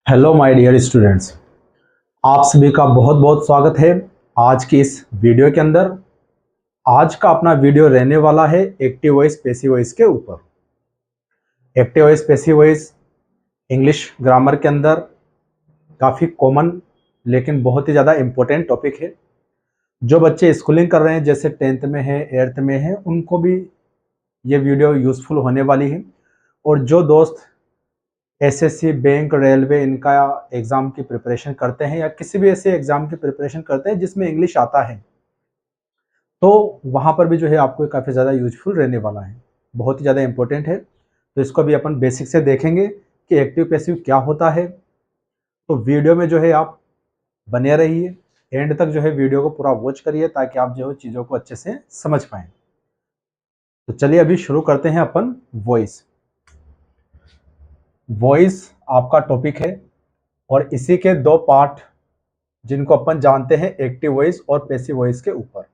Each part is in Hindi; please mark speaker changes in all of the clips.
Speaker 1: Hello my dear students. आप सभी का बहुत बहुत स्वागत है आज की इस वीडियो के अंदर। आज का अपना वीडियो रहने वाला है एक्टिव वॉइस पैसिव वॉइस के ऊपर। Active voice passive voice English grammar के अंदर काफ़ी कॉमन लेकिन बहुत ही ज़्यादा इम्पोर्टेंट टॉपिक है। जो बच्चे स्कूलिंग कर रहे हैं जैसे 10th में है 8th में है उनको भी ये वीडियो यूज़फुल होने वाली है। और जो दोस्त एसएससी बैंक रेलवे इनका एग्ज़ाम की प्रिपरेशन करते हैं या किसी भी ऐसे एग्ज़ाम की प्रिपरेशन करते हैं जिसमें इंग्लिश आता है तो वहाँ पर भी जो है आपको काफ़ी ज़्यादा यूजफुल रहने वाला है, बहुत ही ज़्यादा इंपॉर्टेंट है। तो इसको भी अपन बेसिक से देखेंगे कि एक्टिव पैसिव क्या होता है। तो वीडियो में जो है आप बने रहिए, एंड तक जो है वीडियो को पूरा वॉच करिए ताकि आप जो है चीज़ों को अच्छे से समझ पाएँ। तो चलिए अभी शुरू करते हैं अपन वॉइस। वॉइस आपका टॉपिक है और इसी के दो पार्ट जिनको अपन जानते हैं एक्टिव वॉइस और पैसिव वॉइस के ऊपर।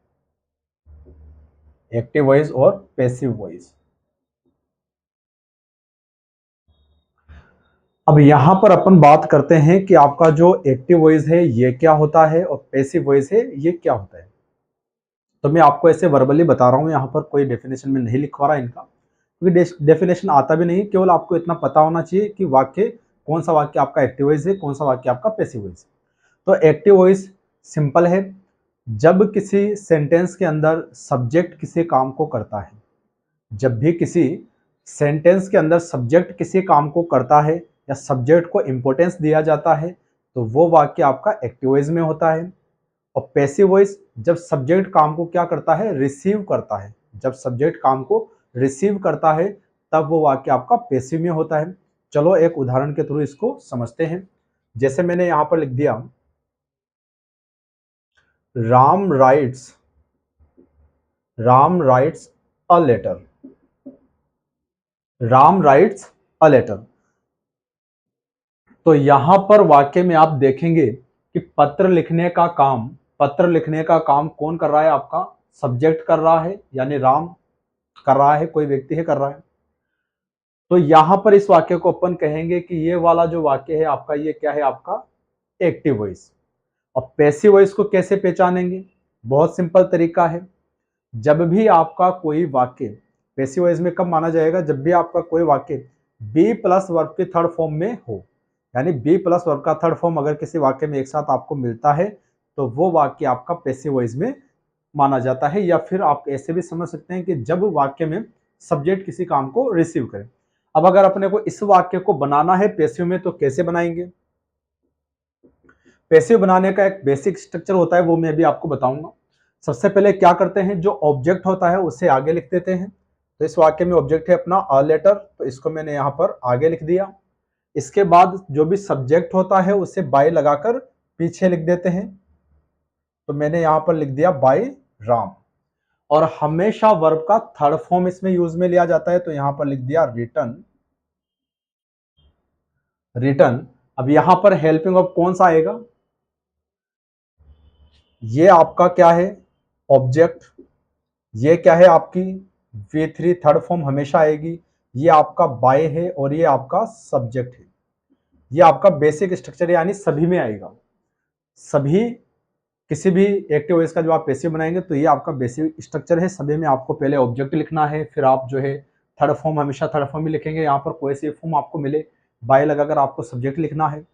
Speaker 1: एक्टिव वॉइस और पैसिव वॉइस। अब यहाँ पर अपन बात करते हैं कि आपका जो एक्टिव वॉइस है ये क्या होता है और पैसिव वॉइस है ये क्या होता है। तो मैं आपको ऐसे वर्बली बता रहा हूँ, यहाँ पर कोई डेफिनेशन में नहीं लिखवा रहा इनका, क्योंकि डेफिनेशन आता भी नहीं। केवल आपको इतना पता होना चाहिए कि वाक्य कौन सा वाक्य आपका एक्टिव वॉइस है, कौन सा वाक्य आपका पैसिव वॉइस है। तो एक्टिव वॉइस सिंपल है, जब किसी सेंटेंस के अंदर सब्जेक्ट किसी काम को करता है। जब भी किसी सेंटेंस के अंदर सब्जेक्ट किसी काम को करता है या सब्जेक्ट को इंपॉर्टेंस दिया जाता है तो वो वाक्य आपका एक्टिव वॉइस में होता है। और पैसिव वॉइस जब सब्जेक्ट काम को क्या करता है, रिसीव करता है। जब सब्जेक्ट काम को रिसीव करता है तब वो वाक्य आपका पैसिव में होता है। चलो एक उदाहरण के थ्रू इसको समझते हैं। जैसे मैंने यहां पर लिख दिया, Ram writes Ram writes a letter. Ram writes a letter. तो यहां पर वाक्य में आप देखेंगे कि पत्र लिखने का काम कौन कर रहा है, आपका सब्जेक्ट कर रहा है, यानी राम कर रहा है, कोई व्यक्ति है कर रहा है। तो यहां पर इस वाक्य को अपन कहेंगे कि ये वाला जो वाक्य है आपका ये क्या है, आपका एक्टिव वॉइस। और पैसिव वॉइस को कैसे पहचानेंगे, बहुत सिंपल तरीका है। जब भी आपका कोई वाक्य पैसिव वॉइस में कब माना जाएगा, जब भी आपका कोई वाक्य बी प्लस वर्ब के थर्ड फॉर्म में हो। यानी बी प्लस वर्ब का थर्ड फॉर्म अगर किसी वाक्य में एक साथ आपको मिलता है तो वो वाक्य आपका पैसिव वॉइस में माना जाता है। या फिर आप ऐसे भी समझ सकते हैं कि जब वाक्य में सब्जेक्ट किसी काम को रिसीव करे। अब अगर अपने को इस वाक्य को बनाना है पैसिव में तो कैसे बनाएंगे। पैसिव बनाने का एक बेसिक स्ट्रक्चर होता है, वो मैं भी आपको बताऊंगा। सबसे पहले क्या करते हैं, जो ऑब्जेक्ट होता है उसे आगे लिख देते हैं। तो इस वाक्य में ऑब्जेक्ट है अपना अ लेटर, तो इसको मैंने यहाँ पर आगे लिख दिया। इसके बाद जो भी सब्जेक्ट होता है उसे बाय लगाकर पीछे लिख देते हैं। तो मैंने यहां पर लिख दिया बाय राम। और हमेशा वर्ब का थर्ड फॉर्म इसमें यूज में लिया जाता है, तो यहां पर लिख दिया रिटर्न। रिटर्न। अब यहां पर हेल्पिंग वर्ब कौन सा आएगा, ये आपका क्या है, ऑब्जेक्ट। ये क्या है, आपकी V3 थर्ड फॉर्म हमेशा आएगी। ये आपका बाय है और ये आपका सब्जेक्ट है। ये आपका बेसिक स्ट्रक्चर यानी सभी में आएगा। सभी किसी भी एक्टिव वॉइस का जो आप पैसिव बनाएंगे तो ये आपका बेसिक स्ट्रक्चर है। सभी में आपको पहले ऑब्जेक्ट लिखना है, फिर आप जो है थर्ड फॉर्म हमेशा थर्ड फॉर्म ही लिखेंगे। यहाँ पर कोई सी फॉर्म आपको मिले बाय लगाकर आपको सब्जेक्ट लिखना है।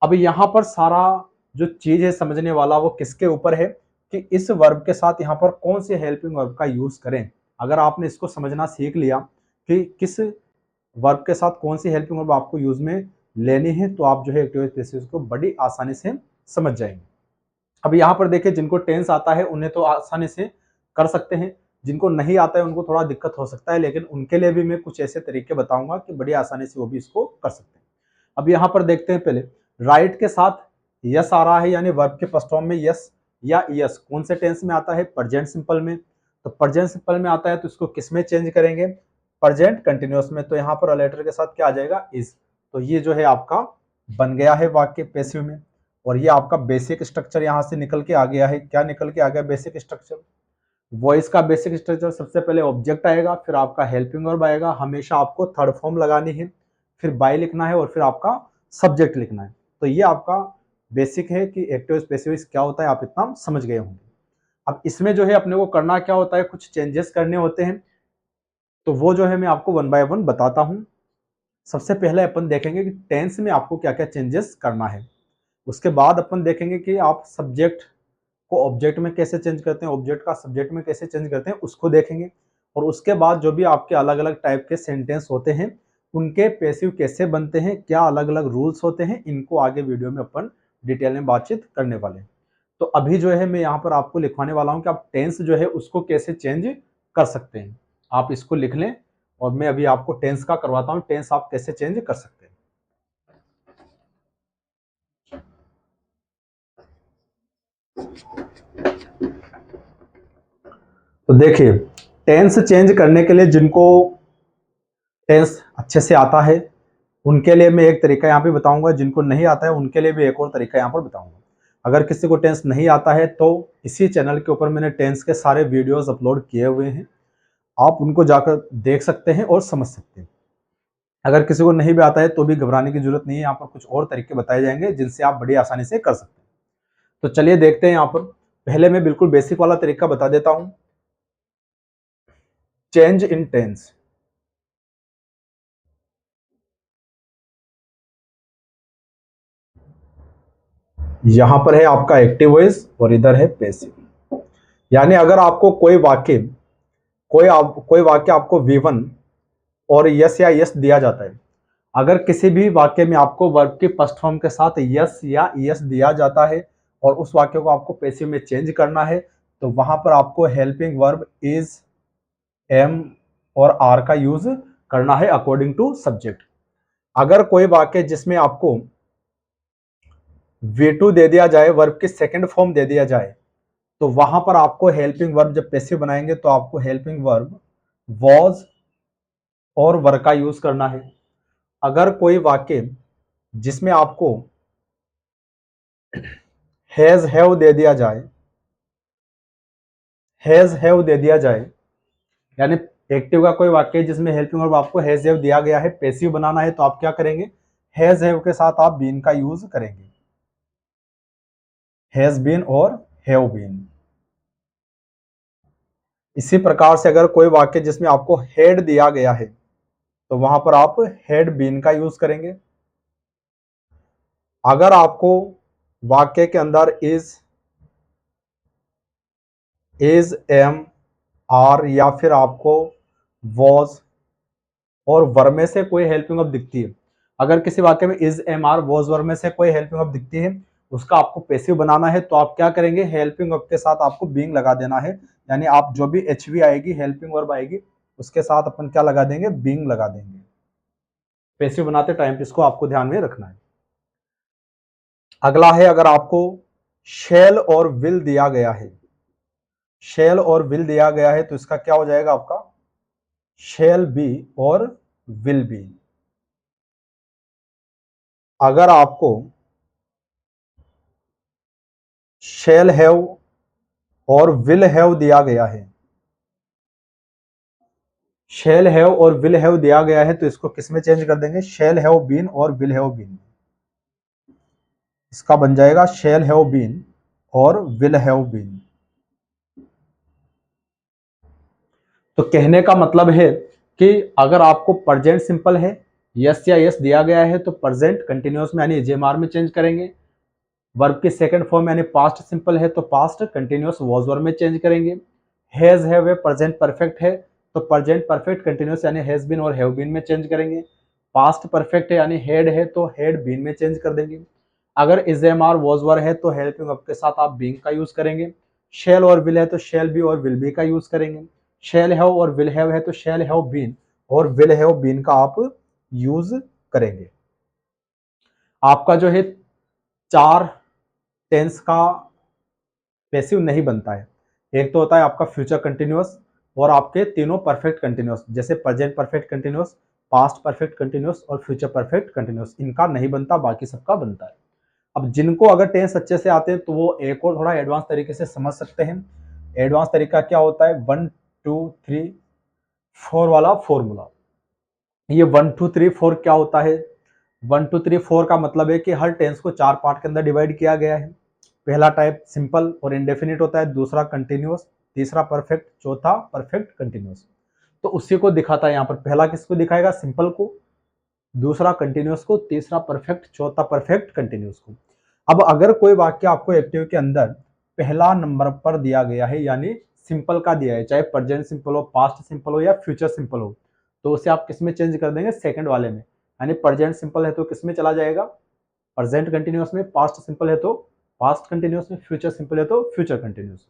Speaker 1: अब यहाँ पर सारा जो चीज है समझने वाला वो किसके ऊपर है कि इस वर्ब के साथ यहाँ पर कौन से हेल्पिंग वर्ब का यूज करें। अगर आपने इसको समझना सीख लिया कि किस वर्ब के साथ कौन सी हेल्पिंग वर्ब आपको यूज में लेनी है तो आप जो है एक्टिव पैसिव को बड़ी आसानी से समझ जाएंगे। अब यहाँ पर देखिए, जिनको टेंस आता है उन्हें तो आसानी से कर सकते हैं, जिनको नहीं आता है उनको थोड़ा दिक्कत हो सकता है, लेकिन उनके लिए भी मैं कुछ ऐसे तरीके बताऊंगा कि बड़ी आसानी से वो भी इसको कर सकते हैं। अब यहाँ पर देखते हैं, पहले राइट के साथ यस आ रहा है, यानी वर्ब के फर्स्ट फॉर्म में यस या यस कौन से टेंस में आता है, प्रेजेंट सिंपल में। तो प्रेजेंट सिंपल में आता है तो इसको किस में चेंज करेंगे, प्रेजेंट कंटिन्यूअस में। तो यहाँ पर लेटर के साथ क्या आ जाएगा, इज। तो ये जो है आपका बन गया है वाक्य पैसिव में। और ये आपका बेसिक स्ट्रक्चर यहाँ से निकल के आ गया है। क्या निकल के आ गया, बेसिक स्ट्रक्चर। वॉइस का बेसिक स्ट्रक्चर, सबसे पहले ऑब्जेक्ट आएगा, फिर आपका हेल्पिंग वर्ब आएगा, हमेशा आपको थर्ड फॉर्म लगानी है, फिर बाय लिखना है और फिर आपका सब्जेक्ट लिखना है। तो ये आपका बेसिक है कि एक्टिव स्पेसिफिक क्या होता है, आप इतना समझ गए होंगे। अब इसमें जो है अपने को करना क्या होता है, कुछ चेंजेस करने होते हैं, तो वो जो है मैं आपको वन बाय वन बताता हूँ। सबसे पहले अपन देखेंगे कि टेंस में आपको क्या क्या चेंजेस करना है। उसके बाद अपन देखेंगे कि आप सब्जेक्ट को ऑब्जेक्ट में कैसे चेंज करते हैं, ऑब्जेक्ट का सब्जेक्ट में कैसे चेंज करते हैं, उसको देखेंगे। और उसके बाद जो भी आपके अलग अलग टाइप के सेंटेंस होते हैं उनके पैसिव कैसे बनते हैं, क्या अलग अलग रूल्स होते हैं, इनको आगे वीडियो में अपन डिटेल में बातचीत करने वाले हैं। तो अभी जो है मैं यहाँ पर आपको लिखवाने वाला हूँ कि आप टेंस जो है उसको कैसे चेंज कर सकते हैं। आप इसको लिख लें और मैं अभी आपको टेंस का करवाता हूँ, टेंस आप कैसे चेंज कर सकते हैं। तो देखिए, टेंस चेंज करने के लिए जिनको टेंस अच्छे से आता है उनके लिए मैं एक तरीका यहाँ पे बताऊंगा, जिनको नहीं आता है उनके लिए भी एक और तरीका यहाँ पर बताऊंगा। अगर किसी को टेंस नहीं आता है तो इसी चैनल के ऊपर मैंने टेंस के सारे वीडियोस अपलोड किए हुए हैं, आप उनको जाकर देख सकते हैं और समझ सकते हैं। अगर किसी को नहीं भी आता है तो भी घबराने की जरूरत नहीं है, यहाँ पर कुछ और तरीके बताए जाएंगे जिनसे आप बड़ी आसानी से कर सकते हैं। तो चलिए देखते हैं। यहाँ पर पहले मैं बिल्कुल बेसिक वाला तरीका बता देता हूं, चेंज इन टेंस। यहां पर है आपका एक्टिव वॉइस और इधर है पैसिव। यानी अगर आपको कोई वाक्य आपको V1 और यस या यस दिया जाता है, अगर किसी भी वाक्य में आपको वर्ब की फर्स्ट फॉर्म के साथ यस या यस दिया जाता है और उस वाक्य को आपको पैसिव में चेंज करना है, तो वहां पर आपको हेल्पिंग वर्ब इज, एम और आर का यूज करना है अकॉर्डिंग टू सब्जेक्ट। अगर कोई वाक्य जिसमें आपको V2 दे दिया जाए, वर्ब की सेकंड फॉर्म दे दिया जाए, तो वहां पर आपको हेल्पिंग वर्ब जब पैसिव बनाएंगे तो आपको हेल्पिंग वर्ब वॉज और वर का यूज करना है। अगर कोई वाक्य जिसमें आपको हैज हैव दे दिया जाए, हैज हैव दे दिया जाए, यानी एक्टिव का कोई वाक्य जिसमें हेल्पिंग वर्ब आपको हैज हैव दिया गया है, पैसिव बनाना है, तो आप क्या करेंगे, हैज हैव के साथ आप बीन का यूज करेंगे, हैज बीन और हैव बीन। इसी प्रकार से अगर कोई वाक्य जिसमें आपको हेड दिया गया है तो वहां पर आप हेड बीन का यूज करेंगे। अगर आपको वाक्य के अंदर इज एम आर या फिर आपको वॉज और वर में से कोई हेल्पिंग वर्ब दिखती है, अगर किसी वाक्य में is am are was were में से कोई हेल्पिंग वर्ब दिखती है, उसका आपको पैसिव बनाना है, तो आप क्या करेंगे, हेल्पिंग वर्ब के साथ आपको बीइंग लगा देना है। यानी आप जो भी एचवी आएगी, हेल्पिंग वर्ब आएगी, उसके साथ अपन क्या लगा देंगे, बीइंग लगा देंगे पैसिव बनाते टाइम। इसको आपको ध्यान में रखना है। अगला है, अगर आपको शेल और विल दिया गया है, शेल और विल दिया गया है, तो इसका क्या हो जाएगा आपका, शेल बी और विल बी। अगर आपको शेल हैव और विल हैव दिया गया है, शेल हैव और विल हैव दिया गया है, तो इसको किस में चेंज कर देंगे, शेल हैव बीन और विल हैव बीन। इसका बन जाएगा शेल हैव बीन और विल हैव बीन। तो कहने का मतलब है कि अगर आपको प्रेजेंट सिंपल है, यस या यस दिया गया है, तो प्रेजेंट कंटिन्यूअस में यानी जेएमआर में चेंज करेंगे। वर्ब की सेकंड फॉर्म यानी पास्ट सिंपल है तो पास्ट कंटिन्यूअस वॉज वर्ब में चेंज करेंगे। हैज हैव प्रेजेंट परफेक्ट है तो प्रेजेंट परफेक्ट कंटिन्यूअस यानी हैज बीन और हैव बीन में चेंज करेंगे। पास्ट परफेक्ट है यानी हेड है तो हेड बीन में चेंज कर देंगे। अगर is am are was were है तो हेल्पिंग वर्ब के साथ आप बीइंग का यूज करेंगे। शेल और विल है तो शेल बी और विल बी का यूज करेंगे। शेल हैव और विल हैव है तो शेल हैव बीन और विल हैव बीन का आप यूज करेंगे। आपका जो है चार टेंस का पैसिव नहीं बनता है। एक तो होता है आपका फ्यूचर कंटिन्यूअस और आपके तीनों परफेक्ट कंटिन्यूअस, जैसे present perfect continuous, past perfect continuous और फ्यूचर परफेक्ट कंटिन्यूअस, इनका नहीं बनता, बाकी सबका बनता है। अब जिनको अगर टेंस अच्छे से आते हैं तो वो एक और थोड़ा एडवांस तरीके से समझ सकते हैं। एडवांस तरीका क्या होता है, 1 2 3 4 वाला फॉर्मूला। ये 1 2 3 4 क्या होता है, 1 2 3 4 का मतलब है कि हर टेंस को 4 पार्ट के अंदर डिवाइड किया गया है। पहला टाइप सिंपल और इंडेफिनिट होता है, दूसरा कंटिन्यूअस, तीसरा परफेक्ट, चौथा परफेक्ट कंटिन्यूअस। तो उसी को दिखाता है यहाँ पर। पहला किसको दिखाएगा? सिंपल को, दूसरा कंटिन्यूअस को, तीसरा परफेक्ट, चौथा परफेक्ट कंटिन्यूअस को। अब अगर कोई वाक्य आपको एक्टिव के अंदर पहला नंबर पर दिया गया है, यानी सिंपल का दिया है, चाहे प्रेजेंट सिंपल हो, पास्ट सिंपल हो या फ्यूचर सिंपल हो, तो उसे आप किस में चेंज कर देंगे? सेकंड वाले में। यानी प्रेजेंट सिंपल है तो किस में चला जाएगा? प्रेजेंट कंटिन्यूअस में। पास्ट सिंपल है तो पास्ट कंटिन्यूअस में। फ्यूचर सिंपल है तो फ्यूचर कंटिन्यूअस।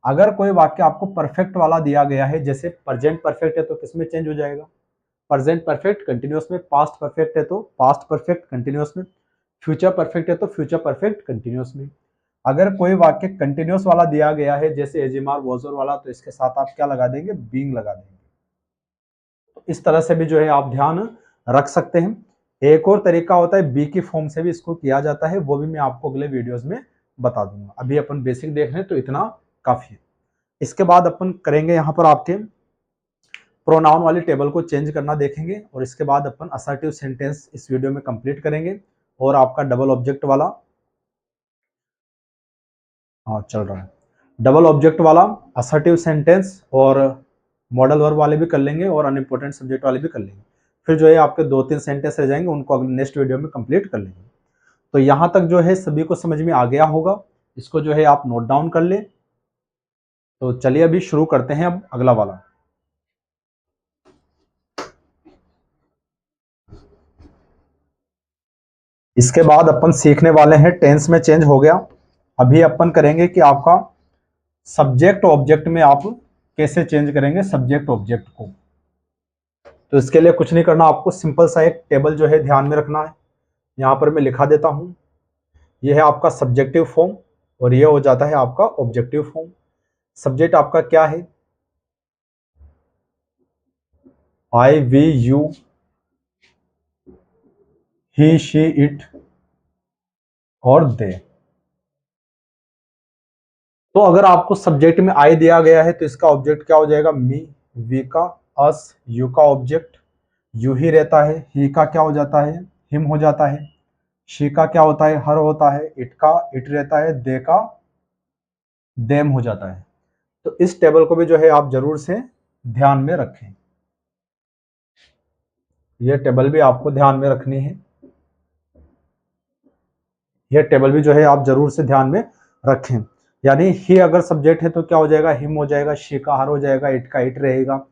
Speaker 1: अगर कोई वाक्य आपको परफेक्ट वाला दिया गया है, जैसे प्रेजेंट परफेक्ट है तो किस में चेंज हो जाएगा? प्रेजेंट परफेक्ट कंटिन्यूअस में। पास्ट परफेक्ट है तो पास्ट परफेक्ट कंटिन्यूअस में। फ्यूचर परफेक्ट है तो फ्यूचर परफेक्ट कंटिन्यूअस में। अगर कोई वाक्य कंटिन्यूअस वाला दिया गया है, जैसे एजिमार वोजर वाला, तो इसके साथ आप क्या लगा देंगे? बीइंग लगा देंगे। तो इस तरह से भी जो है आप ध्यान रख सकते हैं। एक और तरीका होता है, बी की फॉर्म से भी इसको किया जाता है, वो भी मैं आपको अगले वीडियोस में बता दूंगा। अभी अपन बेसिक देख रहे हैं तो इतना काफी है। इसके बाद अपन करेंगे यहाँ पर आपके प्रोनाउन वाली टेबल को चेंज करना देखेंगे, और इसके बाद अपन असर्टिव सेंटेंस इस वीडियो में कंप्लीट करेंगे। और आपका डबल ऑब्जेक्ट वाला, हाँ चल रहा है, डबल ऑब्जेक्ट वाला, असर्टिव सेंटेंस और मॉडल वर्ब वाले भी कर लेंगे, और अनइम्पोर्टेंट सब्जेक्ट वाले भी कर लेंगे। फिर जो है आपके 2-3 सेंटेंस रह जाएंगे, उनको अगले नेक्स्ट वीडियो में कंप्लीट कर लेंगे। तो यहाँ तक जो है सभी को समझ में आ गया होगा। इसको जो है आप नोट डाउन कर ले। तो चलिए अभी शुरू करते हैं अब अगला वाला। इसके बाद अपन सीखने वाले हैं, टेंस में चेंज हो गया। अभी अपन करेंगे कि आपका सब्जेक्ट ऑब्जेक्ट में आप कैसे चेंज करेंगे सब्जेक्ट ऑब्जेक्ट को। तो इसके लिए कुछ नहीं करना, आपको सिंपल सा एक टेबल जो है ध्यान में रखना है। यहाँ पर मैं लिखा देता हूँ, यह है आपका सब्जेक्टिव फॉर्म, और यह हो जाता है आपका ऑब्जेक्टिव फॉर्म। सब्जेक्ट आपका क्या है? I, we, you, he, she, it और दे। तो अगर आपको सब्जेक्ट में आई दिया गया है तो इसका ऑब्जेक्ट क्या हो जाएगा? मी। वी का अस, यू का ऑब्जेक्ट यू ही रहता है, ही का क्या हो जाता है? हिम हो जाता है। शी का क्या होता है? हर होता है। इट का इट रहता है। दे का देम हो जाता है। तो इस टेबल को भी जो है आप जरूर से ध्यान में रखें। यह टेबल भी आपको ध्यान में रखनी है। यह टेबल भी जो है आप जरूर से ध्यान में रखें। यानी ही अगर सब्जेक्ट है तो क्या हो जाएगा? हिम हो जाएगा। शी का हर हो जाएगा। इट का इट रहेगा।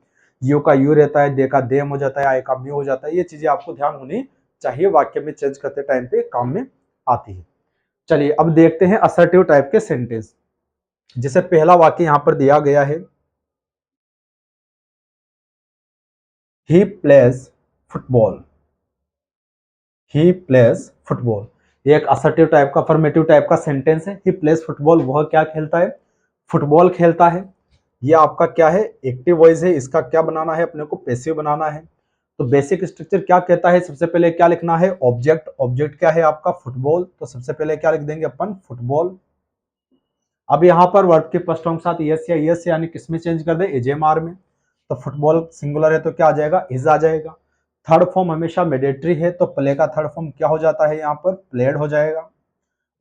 Speaker 1: यू का यू रहता है। दे का देम हो जाता है। आई का मी हो जाता है। ये चीजें आपको ध्यान होनी चाहिए, वाक्य में चेंज करते टाइम पे काम में आती है। चलिए अब देखते हैं असर्टिव टाइप के सेंटेंस। जैसे पहला वाक्य यहां पर दिया गया है, he plays football. He plays football, ये एक असर्टिव टाइप का, अफर्मेटिव टाइप का सेंटेंस है। ही प्लेज फुटबॉल, वह क्या खेलता है? फुटबॉल खेलता है। ये आपका क्या है? एक्टिव वॉइस है। इसका क्या बनाना है? अपने को पैसिव बनाना है। तो बेसिक स्ट्रक्चर क्या कहता है? सबसे पहले क्या लिखना है? ऑब्जेक्ट। ऑब्जेक्ट क्या है आपका? फुटबॉल। तो सबसे पहले क्या लिख देंगे अपन? फुटबॉल। अब यहाँ पर वर्ब के फर्स्ट फॉर्म के साथ यस या यस यानी किसमें चेंज कर दे? एजेमार में। तो फुटबॉल सिंगुलर है तो क्या आ जाएगा? इज आ जाएगा। थर्ड फॉर्म हमेशा मेडेटरी है, तो प्ले का थर्ड फॉर्म क्या हो जाता है? यहाँ पर प्लेड हो जाएगा।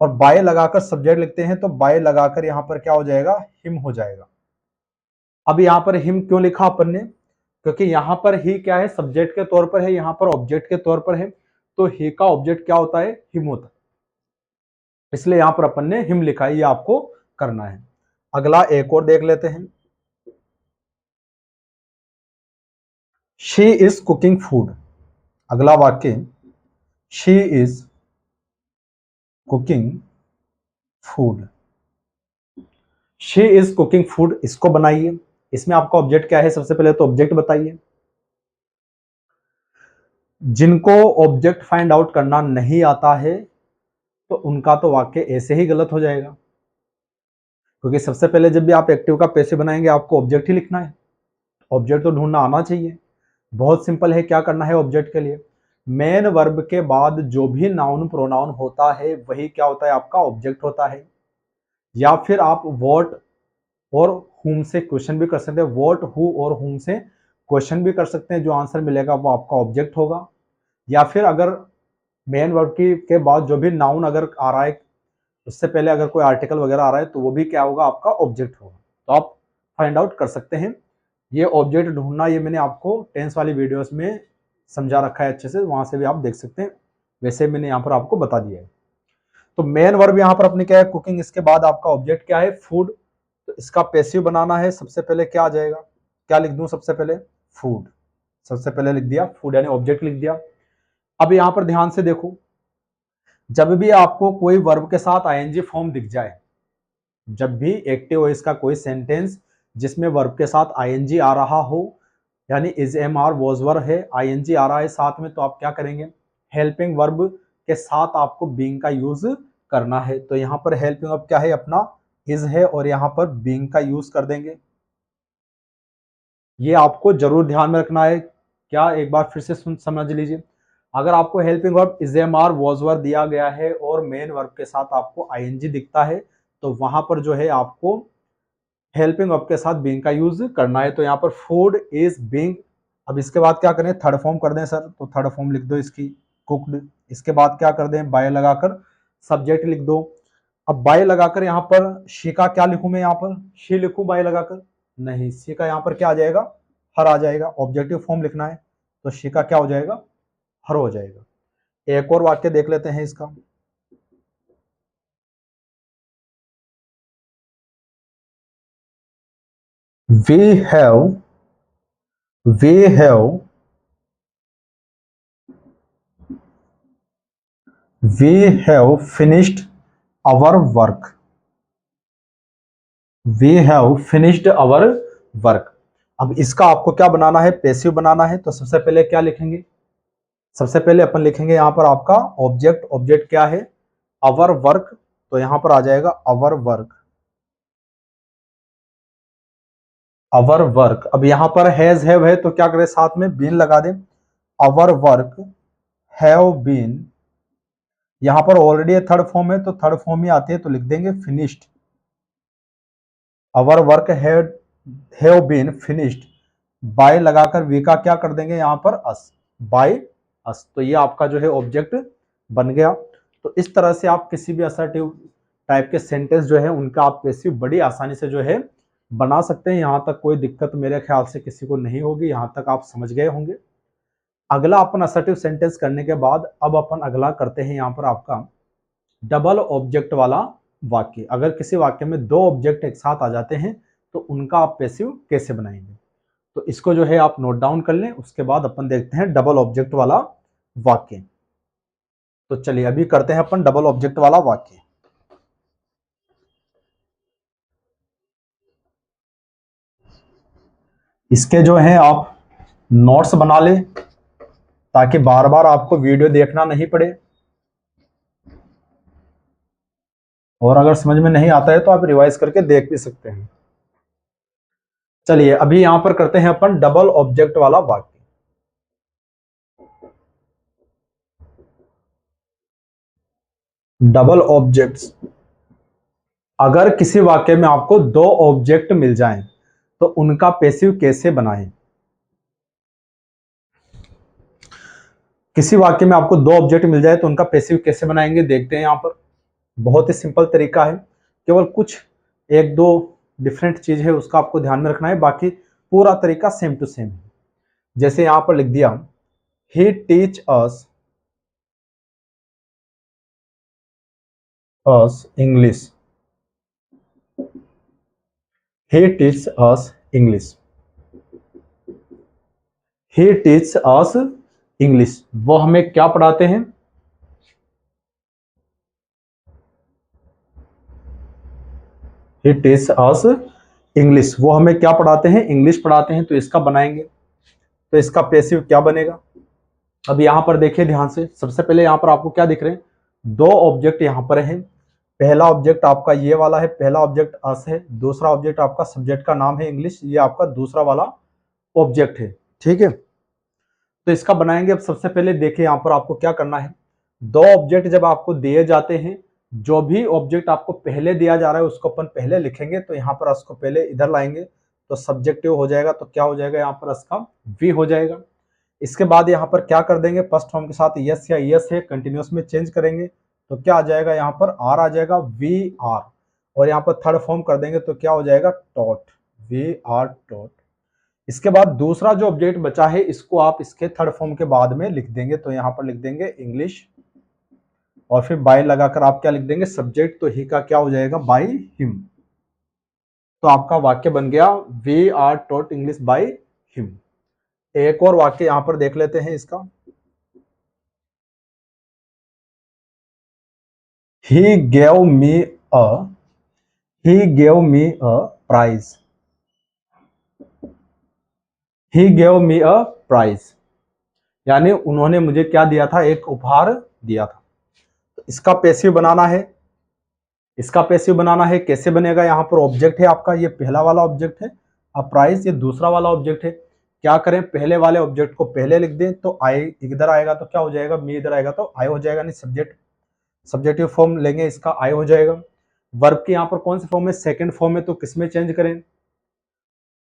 Speaker 1: और बाय लगाकर सब्जेक्ट लिखते हैं तो बाय लगाकर यहाँ पर क्या हो जाएगा? हिम हो जाएगा। अब यहाँ पर हिम क्यों लिखा अपन ने? क्योंकि यहाँ पर ही क्या है? सब्जेक्ट के तौर पर है, यहाँ पर ऑब्जेक्ट के तौर पर है। तो ही का ऑब्जेक्ट क्या होता है? हिम होता है, इसलिए यहाँ पर अपन ने हिम लिखा है। ये आपको करना है। अगला एक और देख लेते हैं। She is cooking food. अगला वाक्य, she is cooking food. She is cooking food, इसको बनाइए। इसमें आपका ऑब्जेक्ट क्या है? सबसे पहले तो ऑब्जेक्ट बताइए। जिनको ऑब्जेक्ट फाइंड आउट करना नहीं आता है तो उनका तो वाक्य ऐसे ही गलत हो जाएगा, क्योंकि सबसे पहले जब भी आप एक्टिव का पैसिव बनाएंगे आपको ऑब्जेक्ट ही लिखना है। ऑब्जेक्ट तो ढूंढना आना चाहिए। बहुत सिंपल है। क्या करना है ऑब्जेक्ट के लिए? मेन वर्ब के बाद जो भी नाउन प्रोनाउन होता है वही क्या होता है? आपका ऑब्जेक्ट होता है। या फिर आप व्हाट और हुम से क्वेश्चन भी कर सकते हैं। व्हाट, हु और हुम से क्वेश्चन भी कर सकते हैं। जो आंसर मिलेगा वो आपका ऑब्जेक्ट होगा। या फिर अगर मेन वर्ब की के बाद जो भी नाउन अगर आ रहा है, उससे पहले अगर कोई आर्टिकल वगैरह आ रहा है, तो वो भी क्या होगा, आपका ऑब्जेक्ट होगा। तो आप फाइंड आउट कर सकते हैं। ये ऑब्जेक्ट ढूंढना, ये मैंने आपको टेंस वाली वीडियोस में समझा रखा है अच्छे से, वहां से भी आप देख सकते हैं। वैसे मैंने यहाँ पर आपको बता दिया है। तो मेन वर्ब यहाँ पर अपने क्या है, कुकिंग। इसके बाद आपका ऑब्जेक्ट क्या है, फूड। तो इसका पैसिव बनाना है। सबसे पहले क्या आ जाएगा, क्या लिख दूं सबसे पहले, फूड। सबसे पहले लिख दिया फूड, यानी ऑब्जेक्ट लिख दिया। अब यहाँ पर ध्यान से देखो, जब भी आपको कोई वर्ब के साथ आईएनजी फॉर्म दिख जाए, जब भी एक्टिव वॉइस का कोई सेंटेंस जिसमें वर्ब के साथ आईएनजी आ रहा हो, यानी is am are was were है, आईएनजी आ रहा है साथ में, तो आप क्या करेंगे, हेल्पिंग वर्ब के साथ आपको बीइंग का यूज करना है। तो यहाँ पर हेल्पिंग वर्ब क्या है, अपना इज है, और यहाँ पर बीइंग का यूज कर देंगे। ये आपको जरूर ध्यान में रखना है। क्या, एक बार फिर से समझ लीजिए। अगर आपको helping verb is am are was were दिया गया है और मेन वर्ब के साथ आपको आईएनजी दिखता है, तो वहां पर जो है आपको हेल्पिंग वर्ब के साथ बीइंग का यूज करना है। तो यहाँ पर फूड इज बीइंग। अब इसके बाद क्या करें, थर्ड फॉर्म कर दें सर, तो थर्ड फॉर्म लिख दो इसकी, कुक्ड। इसके बाद क्या कर दें, बाय लगाकर सब्जेक्ट लिख दो। अब बाय लगाकर यहाँ पर शी का क्या लिखूं मैं, यहाँ पर शी लिखूं बाय लगाकर, नहीं, शी का यहाँ पर क्या आ जाएगा, हर आ जाएगा। ऑब्जेक्टिव फॉर्म लिखना है, तो शी का क्या हो जाएगा, हर हो जाएगा। एक और वाक्य देख लेते हैं इसका। We have we have we have finished our work. We have finished our work. अब इसका आपको क्या बनाना है, पैसिव बनाना है। तो सबसे पहले क्या लिखेंगे, सबसे पहले अपन लिखेंगे यहाँ पर आपका ऑब्जेक्ट। ऑब्जेक्ट क्या है, आवर वर्क। तो यहाँ पर आ जाएगा आवर वर्क, आवर वर्क। अब यहाँ पर हैज हैव है, तो क्या करें, साथ में बीन लगा दें। Our work have been. यहाँ पर ऑलरेडी थर्ड फॉर्म है, तो थर्ड फॉर्म ही आती है, तो लिख देंगे finished. Our work have been finished. By लगाकर वी का क्या कर देंगे यहाँ पर, अस, बाय अस। तो ये आपका जो है ऑब्जेक्ट बन गया। तो इस तरह से आप किसी भी असर्टिव टाइप के सेंटेंस जो है उनका आप पैसिव बड़ी आसानी से जो है बना सकते हैं। यहाँ तक कोई दिक्कत मेरे ख्याल से किसी को नहीं होगी, यहाँ तक आप समझ गए होंगे। अगला अपन असर्टिव सेंटेंस करने के बाद अब अपन अगला करते हैं यहाँ पर आपका डबल ऑब्जेक्ट वाला वाक्य। अगर किसी वाक्य में दो ऑब्जेक्ट एक साथ आ जाते हैं, तो उनका आप पैसिव कैसे बनाएंगे। तो इसको जो है आप नोट डाउन कर लें, उसके बाद अपन देखते हैं डबल ऑब्जेक्ट वाला वाक्य। तो चलिए अभी करते हैं अपन डबल ऑब्जेक्ट वाला वाक्य। इसके जो है आप नोट्स बना लें, ताकि बार बार आपको वीडियो देखना नहीं पड़े, और अगर समझ में नहीं आता है तो आप रिवाइज करके देख भी सकते हैं। चलिए अभी यहां पर करते हैं अपन डबल ऑब्जेक्ट वाला वाक्य। Double objects. अगर किसी वाक्य में आपको दो ऑब्जेक्ट मिल जाएं, तो उनका पैसिव कैसे बनाएं। किसी वाक्य में आपको दो ऑब्जेक्ट मिल जाए तो उनका पैसिव कैसे बनाएंगे, देखते हैं। यहां पर बहुत ही सिंपल तरीका है, केवल कुछ एक दो डिफरेंट चीज है उसका आपको ध्यान में रखना है, बाकी पूरा तरीका सेम टू सेम है। जैसे यहां पर लिख दिया, ही टीच अस इंग्लिश। ही टीच अस इंग्लिश। ही टीच अस इंग्लिश। वो हमें क्या पढ़ाते हैं, ही टीच अस इंग्लिश। वो हमें क्या पढ़ाते हैं, इंग्लिश पढ़ाते हैं। तो इसका बनाएंगे, तो इसका पैसिव क्या बनेगा। अब यहां पर देखिए ध्यान से, सबसे पहले यहां पर आपको क्या दिख रहे हैं, दो ऑब्जेक्ट यहां पर हैं। पहला ऑब्जेक्ट आपका ये वाला है, पहला ऑब्जेक्ट अस है। दूसरा ऑब्जेक्ट आपका सब्जेक्ट का नाम है इंग्लिश, ये आपका दूसरा वाला ऑब्जेक्ट है, ठीक है। तो इसका बनाएंगे। अब सबसे पहले देखिए यहां पर आपको क्या करना है, दो ऑब्जेक्ट जब आपको दिए जाते हैं, जो भी ऑब्जेक्ट आपको पहले दिया जा रहा है उसको अपन पहले लिखेंगे। तो यहाँ पर उसको पहले इधर लाएंगे, तो सब्जेक्टिव हो जाएगा। तो क्या हो जाएगा यहाँ पर, इसका वी हो जाएगा। इसके बाद यहाँ पर क्या कर देंगे, फर्स्ट फॉर्म के साथ यस या यस है कंटिन्यूस में चेंज करेंगे तो क्या आ जाएगा, यहाँ पर आर आ जाएगा, वी आर। और यहाँ पर थर्ड फॉर्म कर देंगे तो क्या हो जाएगा, टॉट, वी आर टॉट। इसके बाद दूसरा जो ऑब्जेक्ट बचा है इसको आप इसके थर्ड फॉर्म के बाद में लिख देंगे, तो यहाँ पर लिख देंगे इंग्लिश और फिर बाय लगाकर आप क्या लिख देंगे, सब्जेक्ट, तो ही का क्या हो जाएगा, बाय हिम। तो आपका वाक्य बन गया we are taught English by him. एक और वाक्य यहां पर देख लेते हैं इसका। He gave me a he gave me a prize. He gave me a prize. यानी उन्होंने मुझे क्या दिया था, एक उपहार दिया था। तो इसका पैसिव बनाना है, इसका पैसिव बनाना है, कैसे बनेगा, यहाँ पर ऑब्जेक्ट है आपका, ये पहला वाला ऑब्जेक्ट है, अब प्राइस ये दूसरा वाला ऑब्जेक्ट है। क्या करें, पहले वाले ऑब्जेक्ट को पहले लिख दें तो आई इधर आएगा तो क्या हो जाएगा, मी इधर आएगा तो आई हो जाएगा, नहीं सब्जेक्ट, सब्जेक्टिव फॉर्म लेंगे इसका, आई हो जाएगा। वर्ब की यहाँ पर कौन सी फॉर्म है, सेकंड फॉर्म है, तो किसमें चेंज करें,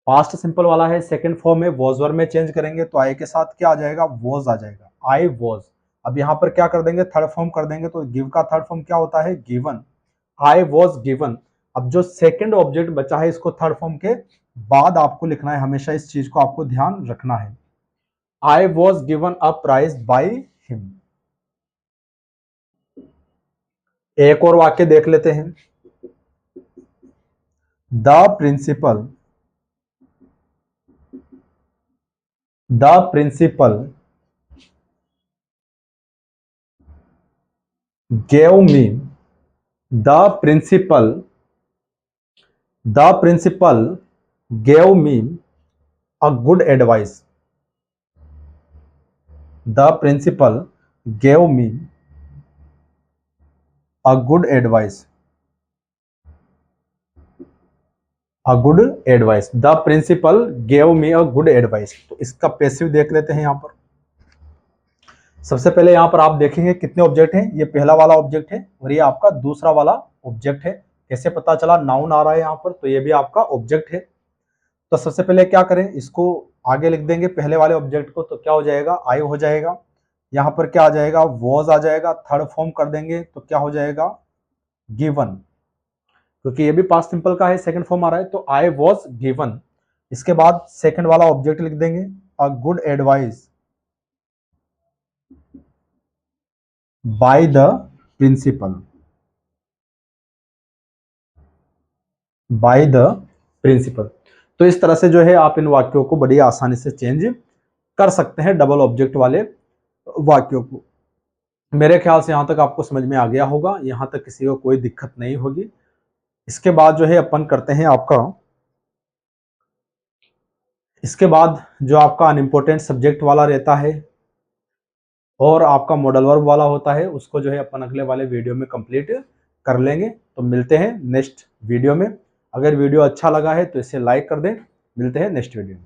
Speaker 1: पास्ट सिंपल वाला है, सेकंड फॉर्म में वॉज वर्ब में चेंज करेंगे तो आई के साथ क्या आ जाएगा, वॉज आ जाएगा, आई वॉज। अब यहाँ पर क्या कर देंगे, थर्ड फॉर्म कर देंगे तो गिव का थर्ड फॉर्म क्या होता है, गिवन, आई वॉज गिवन। अब जो सेकंड ऑब्जेक्ट बचा है इसको थर्ड फॉर्म के बाद आपको लिखना है, हमेशा इस चीज को आपको ध्यान रखना है, I was given a prize by him. एक और वाक्य देख लेते हैं। The principal gave me the principal gave me a good advice. The principal gave me a good advice. A good advice. The principal gave me a good advice. तो इसका पैसिव देख लेते हैं। यहाँ पर सबसे पहले यहाँ पर आप देखेंगे कितने ऑब्जेक्ट हैं, ये पहला वाला ऑब्जेक्ट है और ये आपका दूसरा वाला ऑब्जेक्ट है। कैसे पता चला, नाउन आ रहा है यहाँ पर, तो ये भी आपका ऑब्जेक्ट है। तो सबसे पहले क्या करें, इसको आगे लिख देंगे पहले वाले ऑब्जेक्ट को, तो क्या हो जाएगा, आई हो जाएगा। यहाँ पर क्या आ जाएगा, वॉज आ जाएगा, थर्ड फॉर्म कर देंगे तो क्या हो जाएगा, गिवन, क्योंकि ये भी पास्ट सिंपल का है, सेकंड फॉर्म आ रहा है, तो आई वॉज गिवन। इसके बाद सेकंड वाला ऑब्जेक्ट लिख देंगे, a good advice by the principal, by the principal. तो इस तरह से जो है आप इन वाक्यों को बड़ी आसानी से चेंज कर सकते हैं, डबल ऑब्जेक्ट वाले वाक्यों को। मेरे ख्याल से यहां तक आपको समझ में आ गया होगा, यहां तक किसी को कोई दिक्कत नहीं होगी। इसके बाद जो है अपन करते हैं आपका, इसके बाद जो आपका अनइम्पोर्टेंट सब्जेक्ट वाला रहता है और आपका मॉडल वर्ब वाला होता है, उसको जो है अपन अगले वाले वीडियो में कंप्लीट कर लेंगे। तो मिलते हैं नेक्स्ट वीडियो में। अगर वीडियो अच्छा लगा है तो इसे लाइक कर दें। मिलते हैं नेक्स्ट वीडियो में।